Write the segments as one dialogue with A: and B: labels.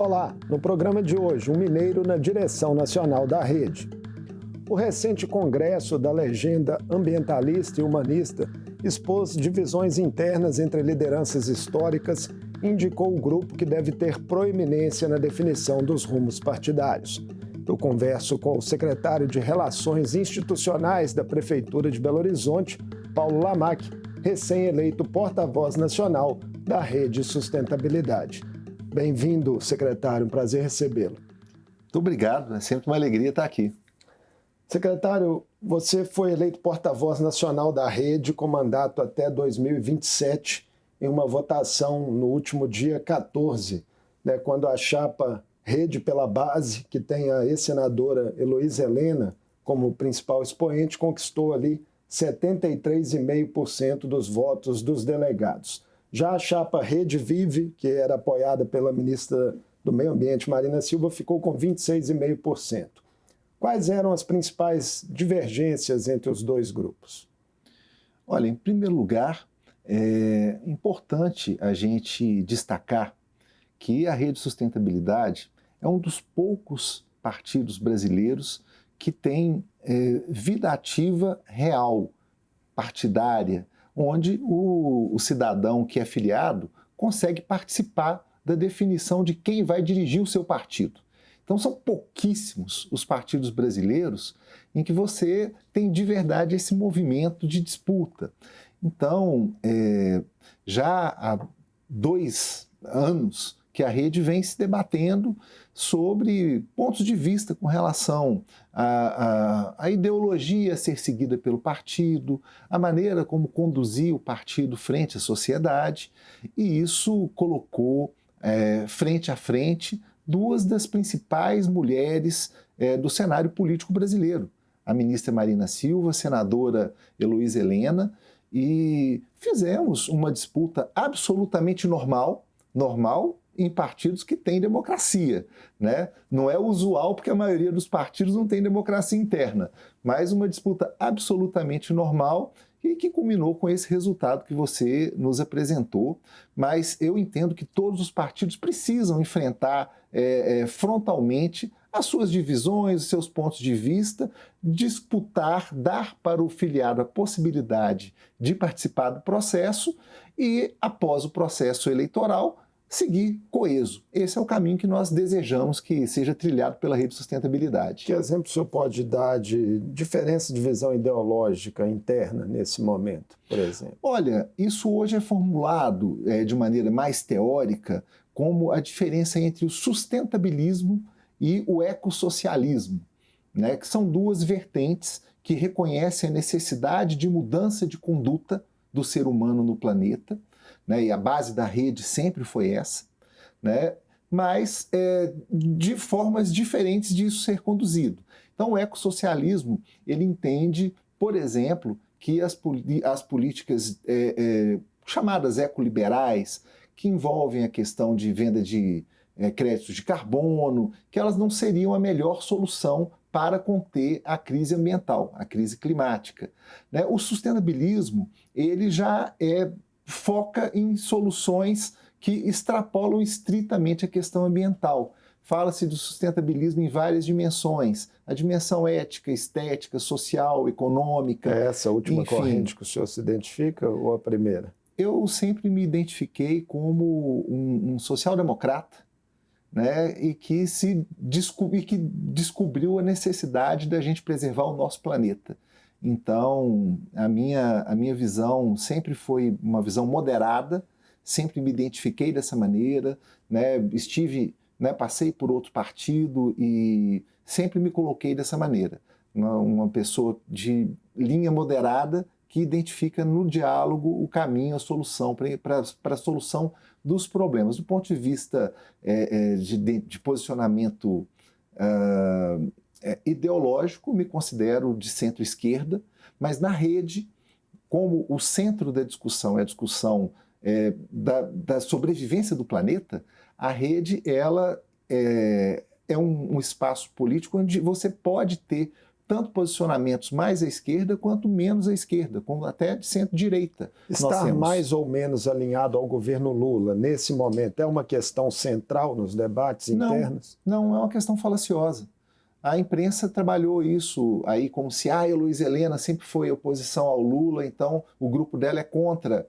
A: Olá, no programa de hoje, um mineiro na direção nacional da rede. O recente congresso da legenda ambientalista e humanista expôs divisões internas entre lideranças históricas e indicou o grupo que deve ter proeminência na definição dos rumos partidários. Eu converso com o secretário de Relações Institucionais da Prefeitura de Belo Horizonte, Paulo Lamaque, recém-eleito porta-voz nacional da Rede Sustentabilidade. Bem-vindo, secretário, um prazer recebê-lo.
B: Muito obrigado, é sempre uma alegria estar aqui.
A: Secretário, você foi eleito porta-voz nacional da rede com mandato até 2027 em uma votação no último dia 14, quando a chapa Rede pela Base, que tem a ex-senadora Heloísa Helena como principal expoente, conquistou ali 73,5% dos votos dos delegados. Já a chapa Rede Vive, que era apoiada pela ministra do Meio Ambiente, Marina Silva, ficou com 26,5%. Quais eram as principais divergências entre os dois grupos?
B: Olha, em primeiro lugar, é importante a gente destacar que a Rede Sustentabilidade é um dos poucos partidos brasileiros que tem vida ativa real, partidária, onde o cidadão que é filiado consegue participar da definição de quem vai dirigir o seu partido. Então são pouquíssimos os partidos brasileiros em que você tem de verdade esse movimento de disputa. Então, já há 2 anos que a rede vem se debatendo sobre pontos de vista com relação à ideologia a ser seguida pelo partido, a maneira como conduzir o partido frente à sociedade, e isso colocou frente a frente 2 das principais mulheres do cenário político brasileiro, a ministra Marina Silva, a senadora Heloísa Helena, e fizemos uma disputa absolutamente normal em partidos que têm democracia, né? Não é usual porque a maioria dos partidos não tem democracia interna, mas uma disputa absolutamente normal e que culminou com esse resultado que você nos apresentou. Mas eu entendo que todos os partidos precisam enfrentar frontalmente as suas divisões, os seus pontos de vista, disputar, dar para o filiado a possibilidade de participar do processo e, após o processo eleitoral, seguir coeso. Esse é o caminho que nós desejamos que seja trilhado pela Rede Sustentabilidade.
A: Que exemplo o senhor pode dar de diferença de visão ideológica interna nesse momento, por exemplo?
B: Olha, isso hoje é formulado de maneira mais teórica como a diferença entre o sustentabilismo e o ecossocialismo, né, que são 2 vertentes que reconhecem a necessidade de mudança de conduta do ser humano no planeta, né, e a base da rede sempre foi essa, né, mas de formas diferentes de isso ser conduzido. Então o ecossocialismo, ele entende, por exemplo, que as políticas chamadas ecoliberais, que envolvem a questão de venda de créditos de carbono, que elas não seriam a melhor solução para conter a crise ambiental, a crise climática, né? O sustentabilismo, ele já foca em soluções que extrapolam estritamente a questão ambiental. Fala-se do sustentabilismo em várias dimensões, a dimensão ética, estética, social, econômica.
A: É essa a última
B: enfim,
A: corrente que o senhor se identifica ou a primeira?
B: Eu sempre me identifiquei como um social-democrata, né, e que descobriu a necessidade da gente preservar o nosso planeta. Então, a minha visão sempre foi uma visão moderada, sempre me identifiquei dessa maneira, né, passei por outro partido e sempre me coloquei dessa maneira. Uma pessoa de linha moderada que identifica no diálogo o caminho, a solução, para a solução dos problemas. Do ponto de vista de posicionamento ideológico, me considero de centro-esquerda, mas na rede, como o centro da discussão é a discussão da sobrevivência do planeta, a rede ela é um espaço político onde você pode ter tanto posicionamentos mais à esquerda quanto menos à esquerda, como até de centro-direita.
A: Estar mais ou menos alinhado ao governo Lula nesse momento é uma questão central nos debates internos?
B: Não, é uma questão falaciosa. A imprensa trabalhou isso aí como se a Luiz Helena sempre foi oposição ao Lula, então o grupo dela é contra.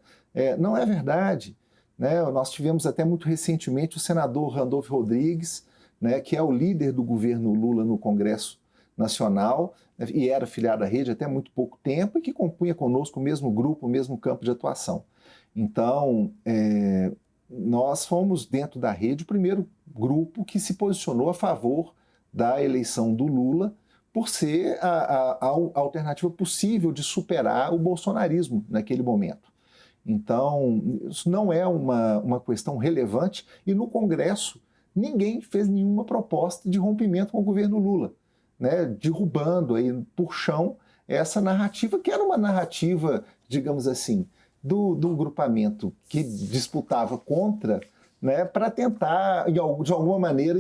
B: Não é verdade. Né? Nós tivemos até muito recentemente o senador Randolfo Rodrigues, né, que é o líder do governo Lula no Congresso Nacional, né, e era filiado à Rede até muito pouco tempo, e que compunha conosco o mesmo grupo, o mesmo campo de atuação. Então, nós fomos, dentro da Rede, o primeiro grupo que se posicionou a favor da eleição do Lula, por ser a alternativa possível de superar o bolsonarismo naquele momento. Então, isso não é uma questão relevante, e no Congresso ninguém fez nenhuma proposta de rompimento com o governo Lula, né, derrubando aí por chão essa narrativa, que era uma narrativa, digamos assim, do grupamento que disputava contra, né, para tentar, de alguma maneira,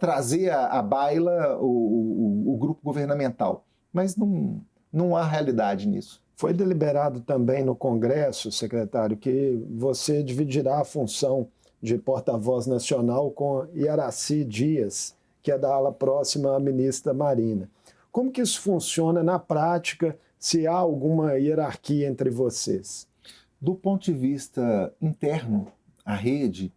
B: trazer à baila o grupo governamental. Mas não há realidade nisso.
A: Foi deliberado também no Congresso, secretário, que você dividirá a função de porta-voz nacional com Iaraci Dias, que é da ala próxima à ministra Marina. Como que isso funciona na prática, se há alguma hierarquia entre vocês?
B: Do ponto de vista interno, a Rede,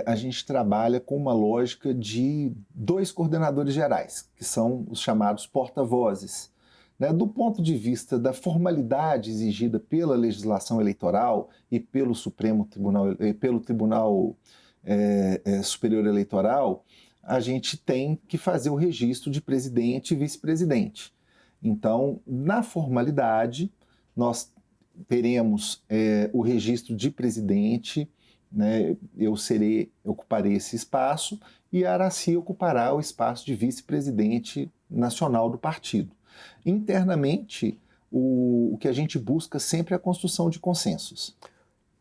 B: a gente trabalha com uma lógica de 2 coordenadores gerais, que são os chamados porta-vozes. Né? Do ponto de vista da formalidade exigida pela legislação eleitoral e pelo Supremo Tribunal, pelo Tribunal Superior Eleitoral, a gente tem que fazer o registro de presidente e vice-presidente. Então, na formalidade, nós teremos o registro de presidente, né? Eu ocuparei esse espaço, e a Araci ocupará o espaço de vice-presidente nacional do partido. Internamente, o que a gente busca sempre é a construção de consensos.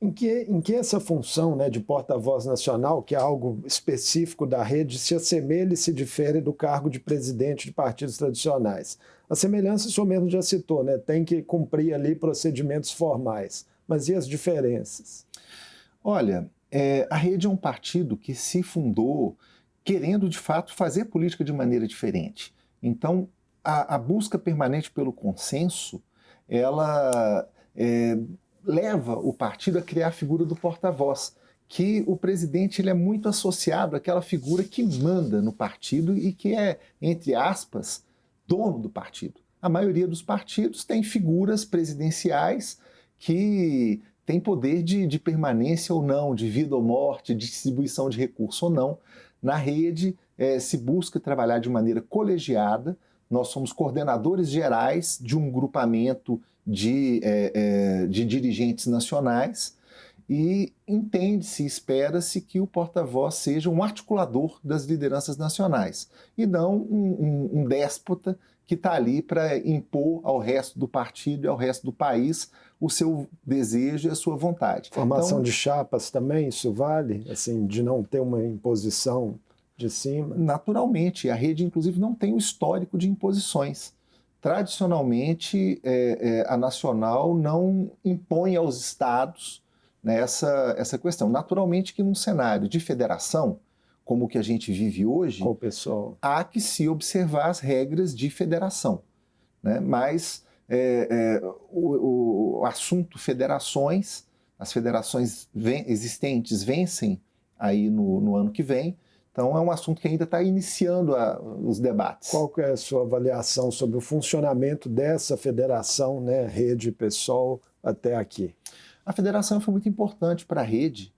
A: Em que essa função, né, de porta-voz nacional, que é algo específico da Rede, se assemelha e se difere do cargo de presidente de partidos tradicionais? A semelhança o senhor mesmo já citou, né, tem que cumprir ali procedimentos formais, mas e as diferenças?
B: Olha, a Rede é um partido que se fundou querendo, de fato, fazer política de maneira diferente. Então, a busca permanente pelo consenso, ela leva o partido a criar a figura do porta-voz, que o presidente ele é muito associado àquela figura que manda no partido e que é, entre aspas, dono do partido. A maioria dos partidos tem figuras presidenciais que têm poder de permanência ou não, de vida ou morte, de distribuição de recurso ou não. Na Rede, se busca trabalhar de maneira colegiada. Nós somos coordenadores gerais de um grupamento de dirigentes nacionais, e entende-se, espera-se que o porta-voz seja um articulador das lideranças nacionais e não um déspota que está ali para impor ao resto do partido e ao resto do país o seu desejo e a sua vontade.
A: Formação
B: então,
A: de chapas também, isso vale? Assim, de não ter uma imposição de cima?
B: Naturalmente, a Rede, inclusive, não tem um histórico de imposições. Tradicionalmente, a Nacional não impõe aos estados, né, essa questão. Naturalmente que num cenário de federação, como o que a gente vive hoje, há que se observar as regras de federação. Né? Mas o assunto federações, as federações existentes vencem aí no ano que vem. Então é um assunto que ainda está iniciando os debates.
A: Qual que é a sua avaliação sobre o funcionamento dessa federação, né, Rede PSOL, até aqui?
B: A federação foi muito importante para a Rede,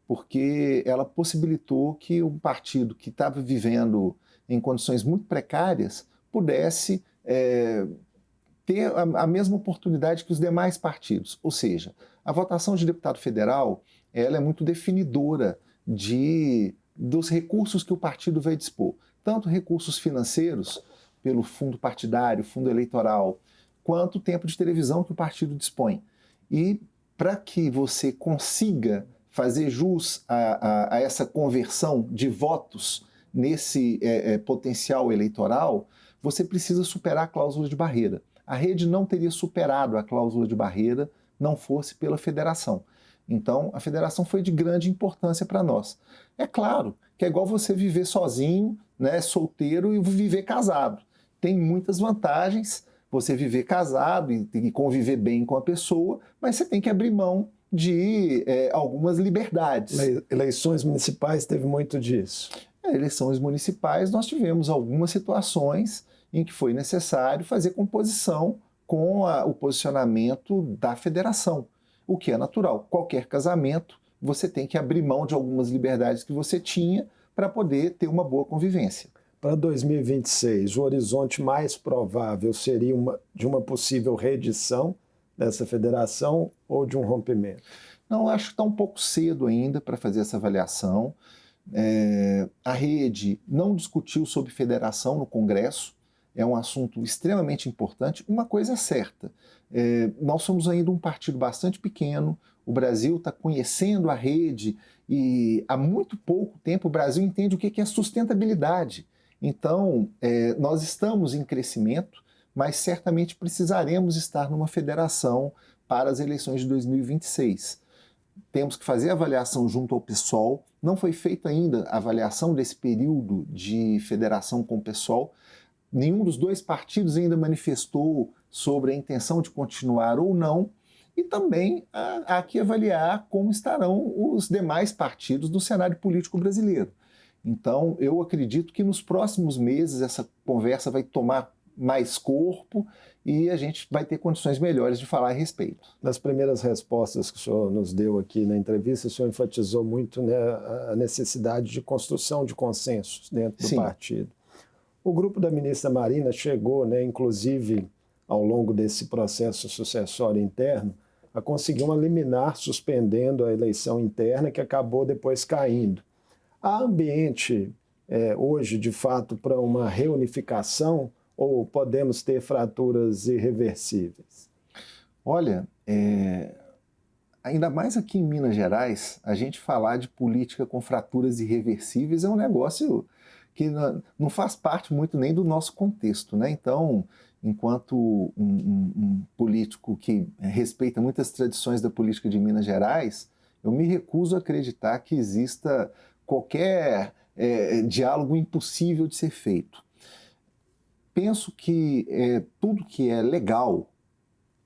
B: porque ela possibilitou que um partido que estava vivendo em condições muito precárias pudesse ter a mesma oportunidade que os demais partidos. Ou seja, a votação de deputado federal ela é muito definidora dos recursos que o partido vai dispor. Tanto recursos financeiros, pelo fundo partidário, fundo eleitoral, quanto o tempo de televisão que o partido dispõe. E para que você consiga fazer jus a essa conversão de votos nesse potencial eleitoral, você precisa superar a cláusula de barreira. A rede não teria superado a cláusula de barreira não fosse pela federação. Então, a federação foi de grande importância para nós. É claro que é igual você viver sozinho, né, solteiro, e viver casado. Tem muitas vantagens você viver casado e conviver bem com a pessoa, mas você tem que abrir mão de algumas liberdades.
A: Eleições municipais teve muito disso.
B: Eleições municipais, nós tivemos algumas situações em que foi necessário fazer composição com o posicionamento da federação, o que é natural. Qualquer casamento, você tem que abrir mão de algumas liberdades que você tinha para poder ter uma boa convivência.
A: Para 2026, o horizonte mais provável seria de uma possível reedição dessa federação ou de um rompimento?
B: Não, acho que está um pouco cedo ainda para fazer essa avaliação. A rede não discutiu sobre federação no Congresso, é um assunto extremamente importante. Uma coisa é certa, nós somos ainda um partido bastante pequeno, o Brasil está conhecendo a rede e há muito pouco tempo o Brasil entende o que é sustentabilidade. Então, nós estamos em crescimento, mas certamente precisaremos estar numa federação para as eleições de 2026. Temos que fazer a avaliação junto ao PSOL. Não foi feita ainda a avaliação desse período de federação com o PSOL. Nenhum dos dois partidos ainda manifestou sobre a intenção de continuar ou não. E também há que avaliar como estarão os demais partidos do cenário político brasileiro. Então, eu acredito que nos próximos meses essa conversa vai tomar mais corpo e a gente vai ter condições melhores de falar a respeito.
A: Nas primeiras respostas que o senhor nos deu aqui na entrevista, o senhor enfatizou muito, né, a necessidade de construção de consensos dentro do partido. O grupo da ministra Marina chegou, né, inclusive, ao longo desse processo sucessório interno, a conseguir uma liminar suspendendo a eleição interna que acabou depois caindo. Há ambiente hoje, de fato, para uma reunificação ou podemos ter fraturas irreversíveis?
B: Olha, ainda mais aqui em Minas Gerais, a gente falar de política com fraturas irreversíveis é um negócio que não faz parte muito nem do nosso contexto, né? Então, enquanto um político que respeita muitas tradições da política de Minas Gerais, eu me recuso a acreditar que exista qualquer diálogo impossível de ser feito. Penso que tudo que é legal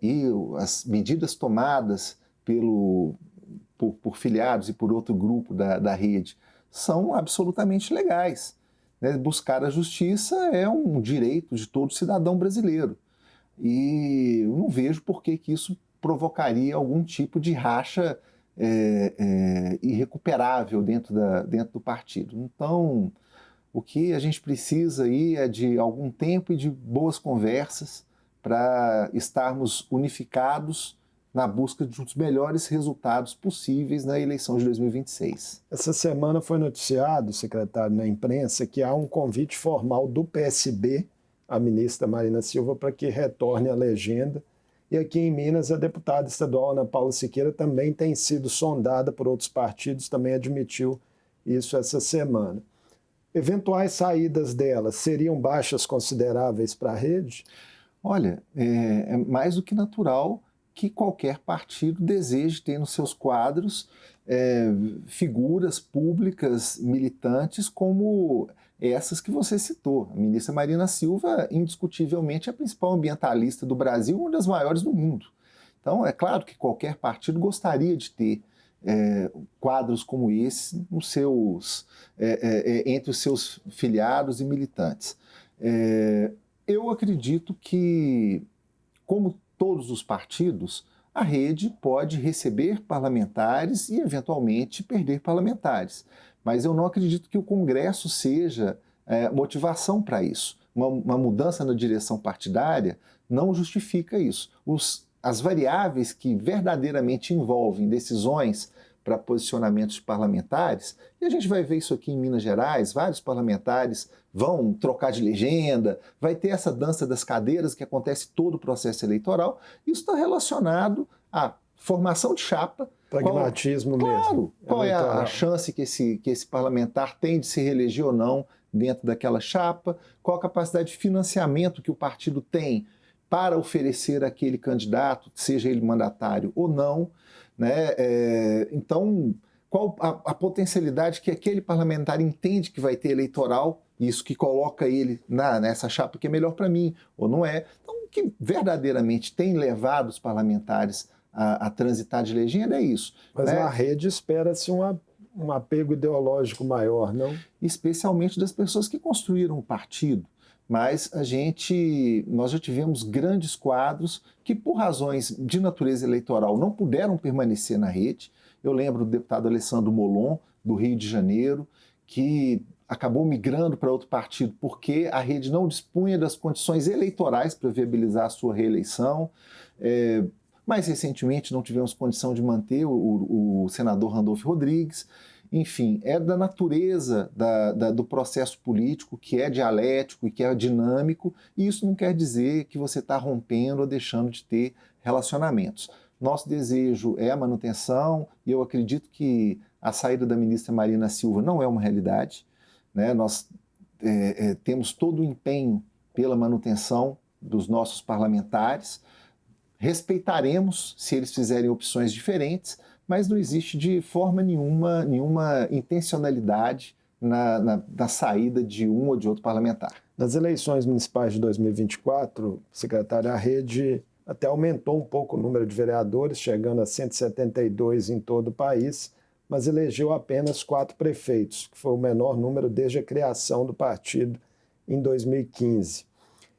B: e as medidas tomadas por filiados e por outro grupo da rede são absolutamente legais. Né? Buscar a justiça é um direito de todo cidadão brasileiro. E eu não vejo por que isso provocaria algum tipo de racha irrecuperável dentro do partido. Então, o que a gente precisa aí é de algum tempo e de boas conversas para estarmos unificados na busca de uns melhores resultados possíveis na eleição de 2026.
A: Essa semana foi noticiado, secretário, na imprensa, que há um convite formal do PSB à ministra Marina Silva para que retorne à legenda. E aqui em Minas, a deputada estadual Ana Paula Siqueira também tem sido sondada por outros partidos, também admitiu isso essa semana. Eventuais saídas dela seriam baixas consideráveis para a rede?
B: Olha, é mais do que natural que qualquer partido deseje ter nos seus quadros figuras públicas militantes como essas que você citou. A ministra Marina Silva, indiscutivelmente, é a principal ambientalista do Brasil, uma das maiores do mundo. Então, é claro que qualquer partido gostaria de ter quadros como esse entre os seus filiados e militantes. Eu acredito que, como todos os partidos, a rede pode receber parlamentares e, eventualmente, perder parlamentares. Mas eu não acredito que o Congresso seja motivação para isso. Uma mudança na direção partidária não justifica isso. As variáveis que verdadeiramente envolvem decisões para posicionamentos de parlamentares, e a gente vai ver isso aqui em Minas Gerais, vários parlamentares vão trocar de legenda, vai ter essa dança das cadeiras que acontece todo o processo eleitoral. Isso está relacionado à formação de chapa
A: Pragmatismo mesmo.
B: Qual é a
A: Eleitoral.
B: chance que esse parlamentar tem de se reeleger ou não dentro daquela chapa? Qual a capacidade de financiamento que o partido tem para oferecer àquele candidato, seja ele mandatário ou não, né? Então, qual a potencialidade que aquele parlamentar entende que vai ter eleitoral, isso que coloca ele nessa chapa que é melhor para mim, ou não é? Então, o que verdadeiramente tem levado os parlamentares a transitar de legenda é isso.
A: Mas
B: né?
A: na rede espera-se um apego ideológico maior, não?
B: Especialmente das pessoas que construíram o partido. Mas nós já tivemos grandes quadros que, por razões de natureza eleitoral, não puderam permanecer na rede. Eu lembro do deputado Alessandro Molon, do Rio de Janeiro, que acabou migrando para outro partido porque a rede não dispunha das condições eleitorais para viabilizar a sua reeleição. Mais recentemente, não tivemos condição de manter o senador Randolfo Rodrigues. Enfim, é da natureza do processo político, que é dialético e que é dinâmico, e isso não quer dizer que você está rompendo ou deixando de ter relacionamentos. Nosso desejo é a manutenção, e eu acredito que a saída da ministra Marina Silva não é uma realidade. Né? Nós temos todo o empenho pela manutenção dos nossos parlamentares, respeitaremos se eles fizerem opções diferentes, mas não existe de forma nenhuma intencionalidade na saída de um ou de outro parlamentar.
A: Nas eleições municipais de 2024, secretário, a rede até aumentou um pouco o número de vereadores, chegando a 172 em todo o país, mas elegeu apenas 4 prefeitos, que foi o menor número desde a criação do partido em 2015.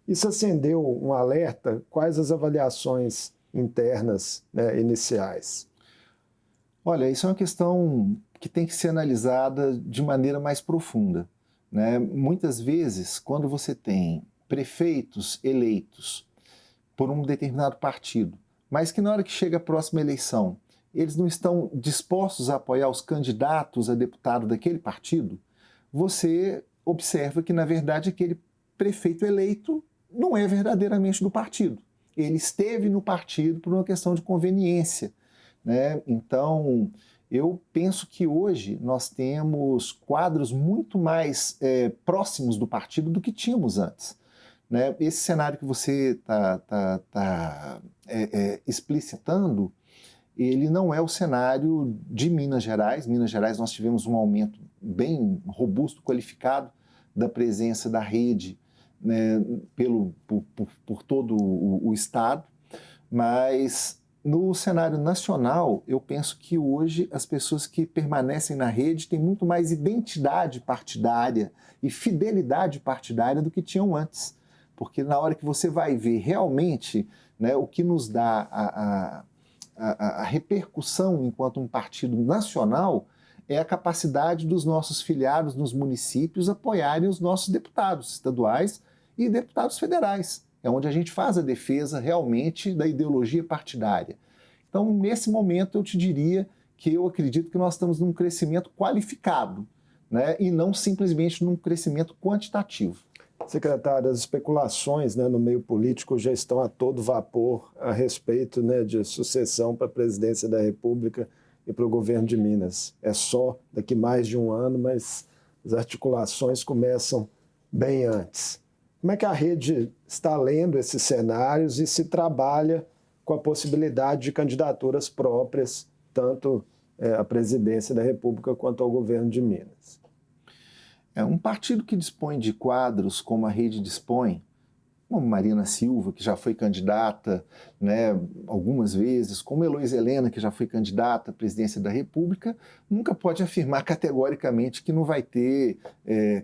A: Isso acendeu um alerta? Quais as avaliações internas, né, iniciais?
B: Olha, isso é uma questão que tem que ser analisada de maneira mais profunda. Né? Muitas vezes, quando você tem prefeitos eleitos por um determinado partido, mas que na hora que chega a próxima eleição, eles não estão dispostos a apoiar os candidatos a deputado daquele partido, você observa que, na verdade, aquele prefeito eleito não é verdadeiramente do partido. Ele esteve no partido por uma questão de conveniência. Né? Então, eu penso que hoje nós temos quadros muito mais próximos do partido do que tínhamos antes. Né? Esse cenário que você está explicitando, ele não é o cenário de Minas Gerais. Minas Gerais nós tivemos um aumento bem robusto, qualificado da presença da rede, né, por todo o estado, mas no cenário nacional, eu penso que hoje as pessoas que permanecem na rede têm muito mais identidade partidária e fidelidade partidária do que tinham antes. Porque na hora que você vai ver realmente, né, o que nos dá a repercussão enquanto um partido nacional é a capacidade dos nossos filiados nos municípios apoiarem os nossos deputados estaduais e deputados federais. É onde a gente faz a defesa realmente da ideologia partidária. Então, nesse momento, eu te diria que eu acredito que nós estamos num crescimento qualificado, né, e não simplesmente num crescimento quantitativo.
A: Secretário, as especulações, né, no meio político já estão a todo vapor a respeito, né, de sucessão para a presidência da República e para o governo de Minas. É só daqui mais de um ano, mas as articulações começam bem antes. Como é que a rede está lendo esses cenários e se trabalha com a possibilidade de candidaturas próprias, tanto à presidência da República quanto ao governo de Minas?
B: Um partido que dispõe de quadros como a rede dispõe, como Marina Silva, que já foi candidata, né, algumas vezes, como Heloísa Helena, que já foi candidata à presidência da República, nunca pode afirmar categoricamente que não vai ter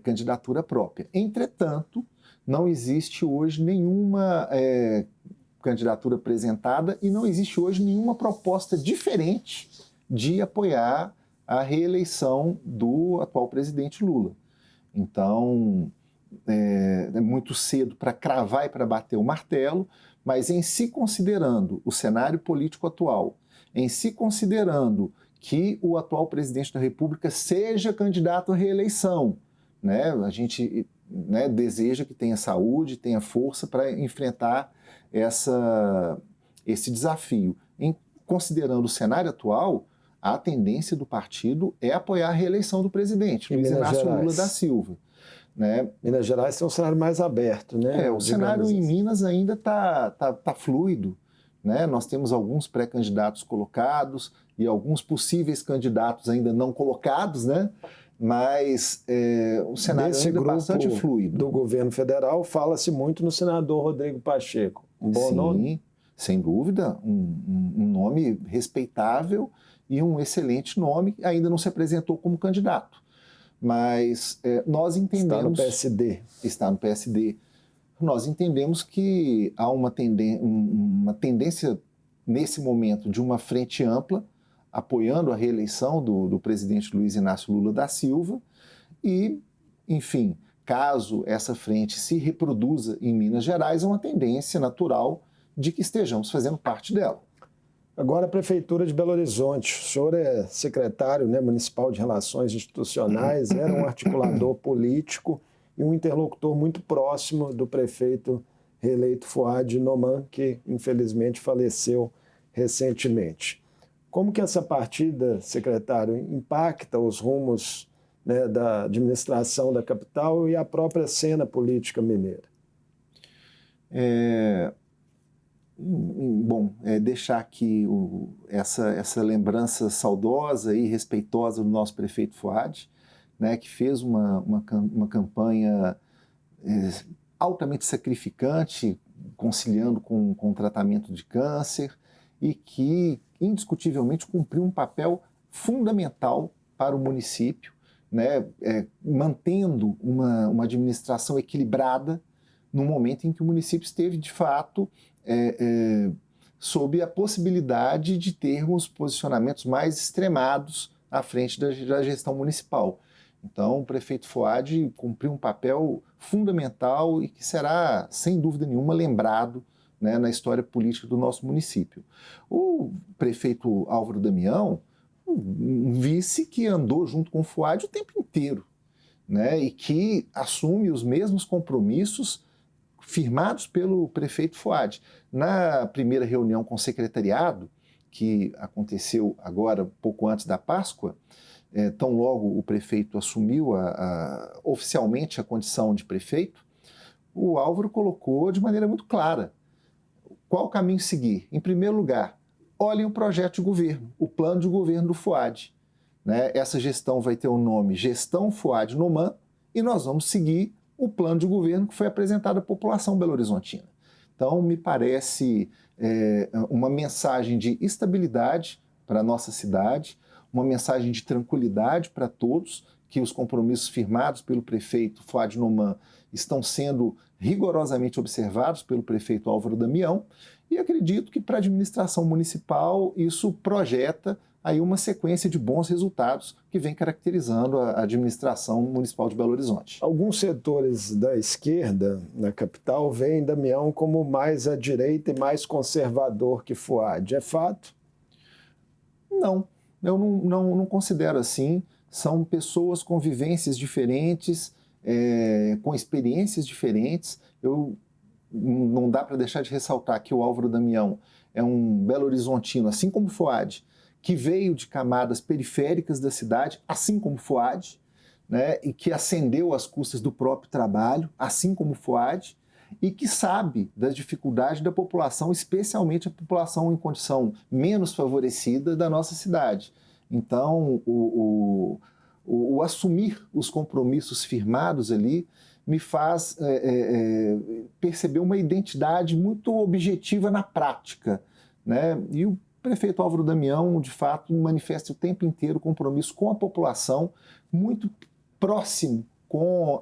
B: candidatura própria. Entretanto, não existe hoje nenhuma candidatura apresentada e não existe hoje nenhuma proposta diferente de apoiar a reeleição do atual presidente Lula. Então, é muito cedo para cravar e para bater o martelo, mas em se considerando o cenário político atual, em se considerando que o atual presidente da República seja candidato à reeleição, né, a gente deseja que tenha saúde, tenha força para enfrentar esse desafio. Considerando o cenário atual, a tendência do partido é apoiar a reeleição do presidente, Luiz Inácio Lula da Silva. Né?
A: Minas Gerais tem um cenário mais aberto, né?
B: O cenário em Minas ainda tá fluido. Né? Nós temos alguns pré-candidatos colocados e alguns possíveis candidatos ainda não colocados, né? Mas o cenário
A: Desse
B: ainda é bastante fluido.
A: Do governo federal, fala-se muito no senador Rodrigo Pacheco. Um bom nome?
B: Sim, sem dúvida, um nome respeitável e um excelente nome, ainda não se apresentou como candidato. Mas nós entendemos...
A: Está no PSD.
B: Está no PSD. Nós entendemos que há uma tendência, nesse momento, de uma frente ampla, apoiando a reeleição do presidente Luiz Inácio Lula da Silva e, enfim, caso essa frente se reproduza em Minas Gerais, é uma tendência natural de que estejamos fazendo parte dela.
A: Agora, a Prefeitura de Belo Horizonte. O senhor é secretário, né, municipal de Relações Institucionais, era um articulador político e um interlocutor muito próximo do prefeito reeleito Fouad Noman, que infelizmente faleceu recentemente. Como que essa partida, secretário, impacta os rumos, né, da administração da capital e a própria cena política mineira?
B: Bom, deixar aqui essa lembrança saudosa e respeitosa do nosso prefeito Fouad, né, que fez uma campanha altamente sacrificante, conciliando com o tratamento de câncer, e que indiscutivelmente cumpriu um papel fundamental para o município, né, mantendo uma administração equilibrada no momento em que o município esteve, de fato, sob a possibilidade de termos posicionamentos mais extremados à frente da gestão municipal. Então, o prefeito Fouad cumpriu um papel fundamental e que será, sem dúvida nenhuma, lembrado, né, na história política do nosso município. O prefeito Álvaro Damião, um vice que andou junto com o Fouad o tempo inteiro, né, e que assume os mesmos compromissos firmados pelo prefeito Fouad. Na primeira reunião com o secretariado, que aconteceu agora, pouco antes da Páscoa, tão logo o prefeito assumiu oficialmente a condição de prefeito, o Álvaro colocou de maneira muito clara qual o caminho seguir. Em primeiro lugar, olhem o projeto de governo, o plano de governo do Fouad. Né? Essa gestão vai ter o nome Gestão Fouad Noman e nós vamos seguir o plano de governo que foi apresentado à população belo-horizontina. Então, me parece uma mensagem de estabilidade para a nossa cidade, uma mensagem de tranquilidade para todos, que os compromissos firmados pelo prefeito Fouad Noman estão sendo rigorosamente observados pelo prefeito Álvaro Damião, e acredito que para a administração municipal isso projeta aí uma sequência de bons resultados que vem caracterizando a administração municipal de Belo Horizonte.
A: Alguns setores da esquerda na capital veem Damião como mais à direita e mais conservador que Fouad. É fato?
B: Não, eu não considero assim. São pessoas com vivências diferentes, com experiências diferentes. Não dá para deixar de ressaltar que o Álvaro Damião é um belo-horizontino, assim como Fouad, que veio de camadas periféricas da cidade, assim como Fouad, né, e que ascendeu às custas do próprio trabalho, assim como Fouad, e que sabe das dificuldades da população, especialmente a população em condição menos favorecida da nossa cidade. Então, o assumir os compromissos firmados ali me faz perceber uma identidade muito objetiva na prática, né? E o prefeito Álvaro Damião, de fato, manifesta o tempo inteiro compromisso com a população, muito próximo com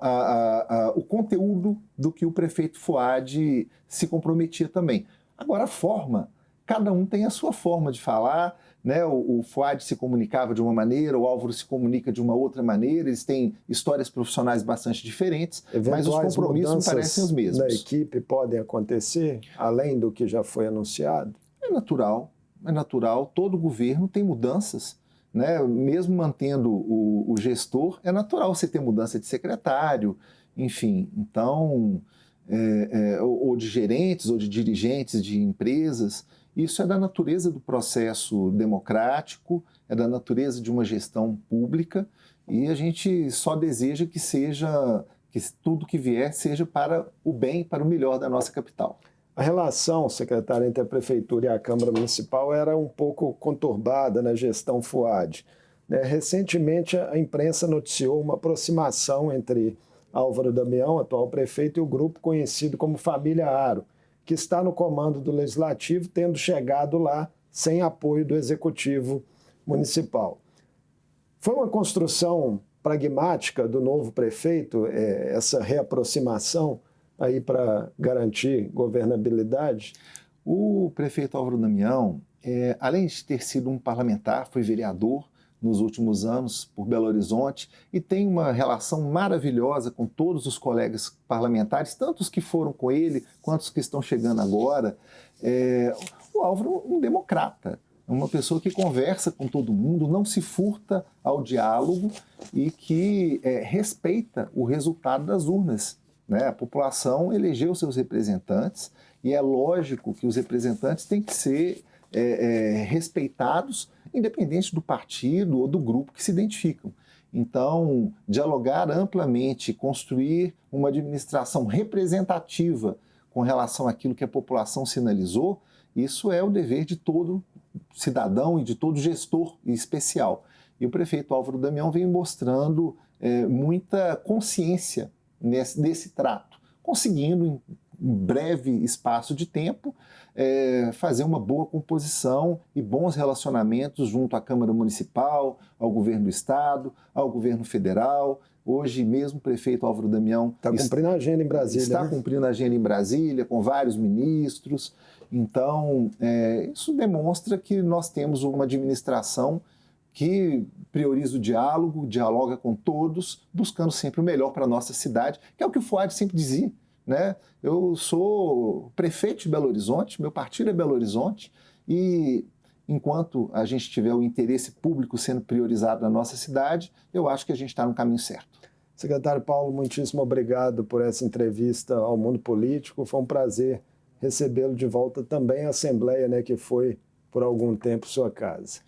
B: o conteúdo do que o prefeito Fouad se comprometia também. Agora, a forma, cada um tem a sua forma de falar, né? O Fouad se comunicava de uma maneira, o Álvaro se comunica de uma outra maneira, eles têm histórias profissionais bastante diferentes, mas os compromissos me parecem os mesmos.
A: Na equipe podem acontecer, além do que já foi anunciado?
B: É natural, todo governo tem mudanças, né? Mesmo mantendo o gestor, é natural você ter mudança de secretário, enfim, então, ou de gerentes, ou de dirigentes de empresas. Isso é da natureza do processo democrático é da natureza de uma gestão pública e a gente só deseja que tudo que vier seja para o bem, para o melhor da nossa capital.
A: A relação, secretário, entre a Prefeitura e a Câmara Municipal era um pouco conturbada na gestão Fuad. Recentemente, a imprensa noticiou uma aproximação entre Álvaro Damião, atual prefeito, e o grupo conhecido como Família Aro, que está no comando do Legislativo, tendo chegado lá sem apoio do Executivo Municipal. Foi uma construção pragmática do novo prefeito, essa reaproximação aí para garantir governabilidade?
B: O prefeito Álvaro Damião, além de ter sido um parlamentar, foi vereador nos últimos anos por Belo Horizonte e tem uma relação maravilhosa com todos os colegas parlamentares, tanto os que foram com ele quanto os que estão chegando agora. O Álvaro é um democrata, é uma pessoa que conversa com todo mundo, não se furta ao diálogo e que respeita o resultado das urnas. A população elegeu seus representantes e é lógico que os representantes têm que ser respeitados, independente do partido ou do grupo que se identificam. Então, dialogar amplamente, construir uma administração representativa com relação àquilo que a população sinalizou, isso é o dever de todo cidadão e de todo gestor especial. E o prefeito Álvaro Damião vem mostrando muita consciência nesse trato, conseguindo em um breve espaço de tempo fazer uma boa composição e bons relacionamentos junto à Câmara Municipal, ao Governo do Estado, ao Governo Federal. Hoje mesmo o prefeito Álvaro Damião
A: está cumprindo a agenda em Brasília.
B: Está cumprindo a agenda em Brasília, com vários ministros. Então, isso demonstra que nós temos uma administração que prioriza o diálogo, dialoga com todos, buscando sempre o melhor para a nossa cidade, que é o que o Fuad sempre dizia. Eu sou prefeito de Belo Horizonte, meu partido é Belo Horizonte, e enquanto a gente tiver o interesse público sendo priorizado na nossa cidade, eu acho que a gente está no caminho certo.
A: Secretário Paulo, muitíssimo obrigado por essa entrevista ao Mundo Político. Foi um prazer recebê-lo de volta também à Assembleia, que foi por algum tempo sua casa.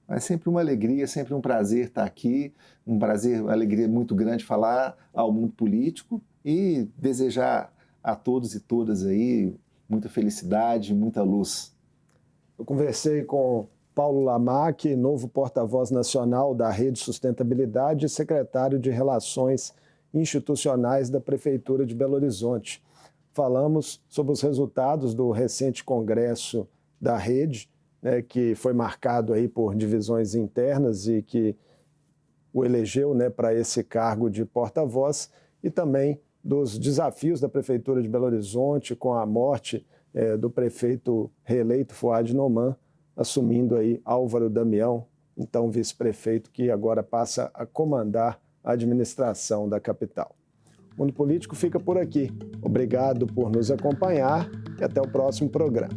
B: É sempre uma alegria, sempre um prazer estar aqui, um prazer, uma alegria muito grande falar ao mundo político e desejar a todos e todas aí muita felicidade, muita luz.
A: Eu conversei com Paulo Lamaque, novo porta-voz nacional da Rede Sustentabilidade e secretário de Relações Institucionais da Prefeitura de Belo Horizonte. Falamos sobre os resultados do recente congresso da Rede, que foi marcado aí por divisões internas e que o elegeu para esse cargo de porta-voz, e também dos desafios da Prefeitura de Belo Horizonte com a morte do prefeito reeleito Fuad Noman, assumindo aí Álvaro Damião, então vice-prefeito, que agora passa a comandar a administração da capital. O Mundo Político fica por aqui. Obrigado por nos acompanhar e até o próximo programa.